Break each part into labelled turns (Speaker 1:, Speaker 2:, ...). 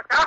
Speaker 1: 50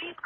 Speaker 1: 3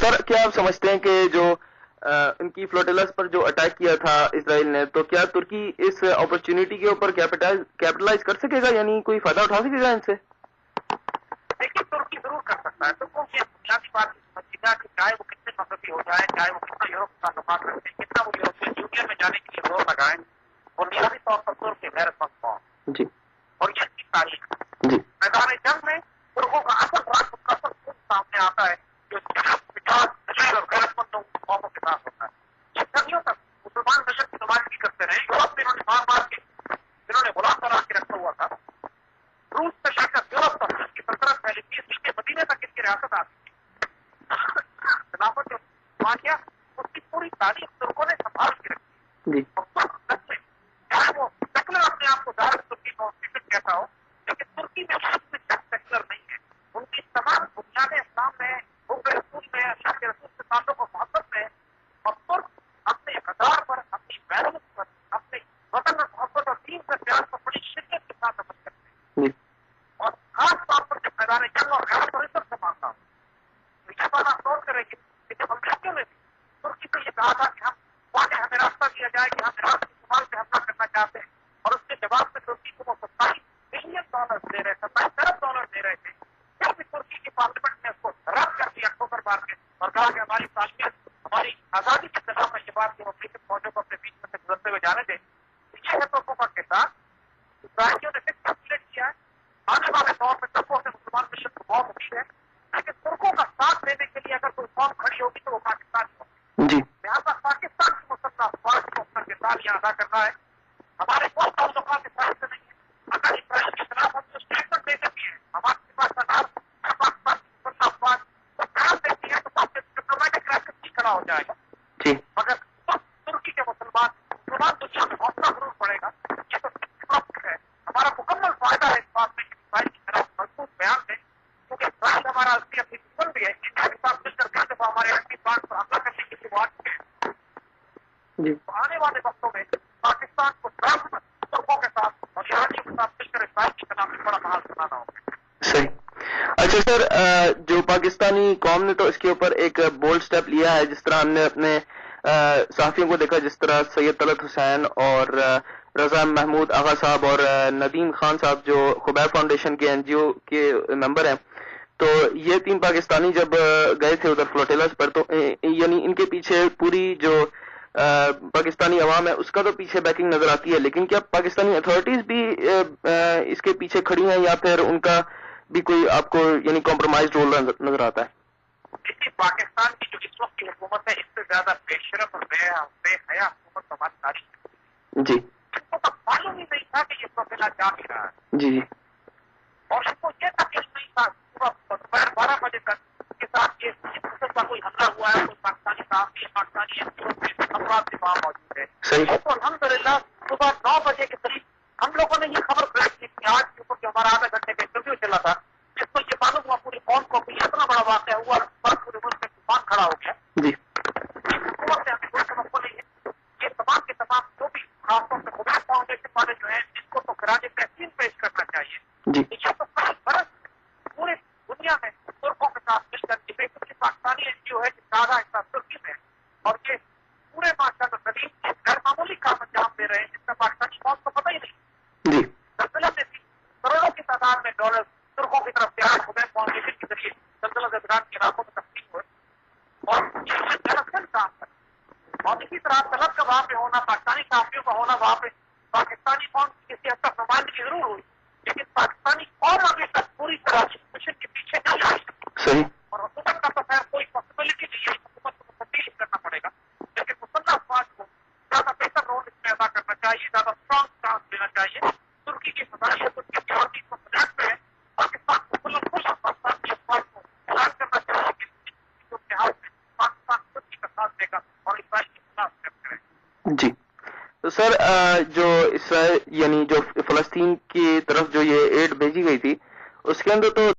Speaker 2: سر کیا آپ سمجھتے ہیں کہ جو ان کی فلوٹیلاز پر جو اٹیک کیا تھا اسرائیل نے، تو کیا ترکی اس اپرچونٹی کے اوپر کیپٹلائز کر سکے گا، یعنی کوئی فائدہ اٹھا سکے گا ان سے؟
Speaker 1: دیکھیے ترکی ضرور کر سکتا ہے. ترکوں کی بنیادی بات سمجھیے کہ چاہے وہ کتنے مغربی ہو جائے، چاہے وہ کتنا یورپ کا تعلقات رکھتے ہیں، کتنا وہ یورپین یونین میں جانے کے لیے زور لگائیں، بنیادی طور پر ترک کے غیرت مند قوم
Speaker 2: جی،
Speaker 1: اور یہ اس کی تاریخ ہے.
Speaker 2: جی،
Speaker 1: میدان جنگ میں ترکوں کا اصل خود سامنے آتا ہے جو اور غیرت مند قوموں کے ساتھ ہوتا ہے. یہ صدیوں تک مسلمان مشرق کی نمائندگی کرتے رہے. یورپ میں انہوں نے مار کے جنہوں نے غلام بنا کے رکھا ہوا تھا، روس سے لے کر یورپ تک اس کی سلطنت پھیلی تھی. اس کے مدینے تک اس کی ریاست آتی تھی. خلافت جو مانیہ اس کی پوری تاریخ ترکوں نے سنبھال کے رکھی.
Speaker 2: جی،
Speaker 1: چاہے وہ سیکولر اپنے آپ کو دار ترکی کانسٹیٹیوشن کہتا ہو، لیکن ترکی میں سیکولر نہیں ہے. ان کی تمام بنیادیں اسلام میں، حب رسول میں، اللہ کے رسول سے تعلق و محبت میں، اور ترک اپنے اقدار پر، اپنی ویلوز پر، اپنے وطن اور محبت اور دین سے پیار پر بڑی شدت کے ساتھ عمل کرتے ہیں. اور خاص طور پر جب میدان جنگ اور غیر اور عزت سے مانتا ہوں تو یہ بات آپ غور کریں کہ جب امریکیوں نے ترکی سے یہ کہا تھا کہ ہم واقع ہمیں راستہ دیا جائے کہ ہم عراق کے استعمال پہ حملہ کرنا چاہتے ہیں، اور اس کے جواب میں ترکی کو وہ $27 بلین دے رہے، $27 ارب دے رہے تھے، پھر بھی ترکی کی پارلیمنٹ نے اس کو رد کر دیا اکتوبر بار کے اور کہا کہ ہماری تعلیمیت، ہماری آزادی کے خلاف ہے یہ بات کہ وہ امریکی فوجوں کو اپنے بیچ میں سے گزرتے ہوئے جانے دیں. یہ ہے ترکوں کا کردار. اسرائیلیوں نے پھر کیلکولیٹ کیا ہے. آنے والے دور میں ترکوں سے مسلمان مشرق کو بہت امید ہے، لیکن ترکوں کا ساتھ دینے کے لیے اگر کوئی قوم کھڑی ہوگی تو وہ پاکستان ہوگی.
Speaker 2: جی،
Speaker 1: لہٰذا پاکستان کی مسلح افواج کو اپنا کردار یہاں ادا کرنا ہے. ہمارے کوئی تعلقات اسرائیل سے نہیں ہے. اگر اسرائیل کے خلاف ہم جو اسٹیٹمنٹ دے سکتی ہے ہمارے پاس پاکستان کی مسلح افواج کو خیال دیتی ہے تو ڈپلومیٹک ریسٹ کھڑا ہو جائے گا.
Speaker 2: جی،
Speaker 1: مگر ترکی کے مسلمان دنیا میں حوصلہ ضرور پڑے گا. یہ تو وقت ہے. ہمارا مکمل فائدہ ہے اس بات میں کہ اسرائیل کی خلاف مضبوط بیان دیں، کیونکہ اسرائیل ہمارا اپنی دشمن بھی ہے. انڈیا کے ساتھ مل کر کئی دفعہ ہمارے ایٹمی پلانٹ پر حملہ کرنے کی شروعات کی ہے.
Speaker 2: جی،
Speaker 1: تو آنے والے وقتوں میں پاکستان کو ترکوں کے ساتھ اور ایرانیوں کے ساتھ مل کر اسرائیل کے خلاف میں بڑا محال سنانا ہوگا.
Speaker 2: صحیح. اچھا سر، جو پاکستانی قوم نے تو اس کے اوپر ایک بولڈ سٹیپ لیا ہے، جس طرح ہم نے اپنے صحافیوں کو دیکھا، جس طرح سید طلعت حسین اور رضا محمود آغا صاحب اور ندیم خان صاحب جو خبیر فاؤنڈیشن کے NGO کے ممبر ہیں، تو یہ 3 پاکستانی جب گئے تھے ادھر فلوٹیلاز پر، تو یعنی ان کے پیچھے پوری جو پاکستانی عوام ہے اس کا تو پیچھے بیکنگ نظر آتی ہے، لیکن کیا پاکستانی اتھارٹیز بھی اس کے پیچھے کھڑی ہیں، یا پھر ان کا بھی کوئی آپ کو یعنی کمپرومائز رول نظر آتا ہے؟
Speaker 1: دیکھیے پاکستان کی جو اس وقت کی حکومت ہے اس سے زیادہ بے شرف اور بے حیا حکومت ہماری تاریخ ہے.
Speaker 2: جی،
Speaker 1: ان کو تو معلوم ہی نہیں تھا کہ یہ فیصلہ جا بھی رہا ہے.
Speaker 2: جی، جی،
Speaker 1: اور ان کو یہ تک نہیں تھا صبح دوپہر 12 بجے تک کے ساتھ یہ مسلم کا کوئی حملہ ہوا ہے، کوئی پاکستانی صحافی ہے، پاکستانی افراد دفاع موجود ہے.
Speaker 2: صحیح.
Speaker 1: تو الحمدللہ صبح 9 بجے کے قریب ہم لوگوں نے یہ خبر بریک کی کہ آج کے اوپر جو ہمارا آدھا گھنٹے کا انٹرویو چلا تھا، جس کو یہ معلوم ہوا پوری قوم کو کہ اتنا بڑا واقعہ ہوا اور پورے ملک میں طوفان کھڑا ہو گیا.
Speaker 2: جی،
Speaker 1: حکومت سے ہمیں کوئی توقع نہیں ہے. یہ تمام کے تمام جو بھی خاص طور سے خبیر فاؤنڈیشن والے جو ہیں ان کو تو خراج تحسین پیش کرنا چاہیے.
Speaker 2: جی،
Speaker 1: یہ تو برس پورے دنیا میں ترکوں کے ساتھ مل کر یہ پاکستانی NGO ہے جس کا آدھا حصہ ترکی میں، اور یہ پورے ماشاء اللہ ندیم غیر معمولی کام انجام دے رہے ہیں جس کا پاکستانی قوم کو پتہ ہی نہیں.
Speaker 2: جی،
Speaker 1: زلزلہ میں بھی کروڑوں کی تعداد میں ڈالر ترکوں کی طرف سے خبیر فاؤنڈیشن کے ذریعے زلزلہ زدگان کے علاقوں میں تقسیم ہوئے، اور یہ جنرل کام ہے. اور اسی طرح طلب کا وہاں پہ ہونا، پاکستانی صحافیوں کا ہونا، وہاں پہ پاکستانی قوم کی کسی حد تک نمائندگی ضرور ہوئی، لیکن پاکستانی قوم ابھی تک پوری طرح مشن کے پیچھے نہیں آئی.
Speaker 2: صحیح.
Speaker 1: اور حکومت کا تو خیر کوئی پاسبلٹی نہیں ہے، حکومت کو تبدیل کرنا پڑے گا، لیکن مسلح افواج کو زیادہ بہتر رول اس میں ادا کرنا چاہیے، زیادہ اسٹرانگ چانس دینا چاہیے. ترکی کی صلاحیت ان کی تیاری کو بنیاد پہ ہے. پاکستان کو پاکستان کی افواج کو اعلان کرنا چاہیے کہ اتحاد میں پاکستان ترکی کا ساتھ دے گا اور اسرائیل کے خلاف کرے.
Speaker 2: جی، تو سر جو اسرائیل یعنی جو فلسطین کی طرف جو یہ ایڈ بھیجی گئی تھی اس کے اندر تو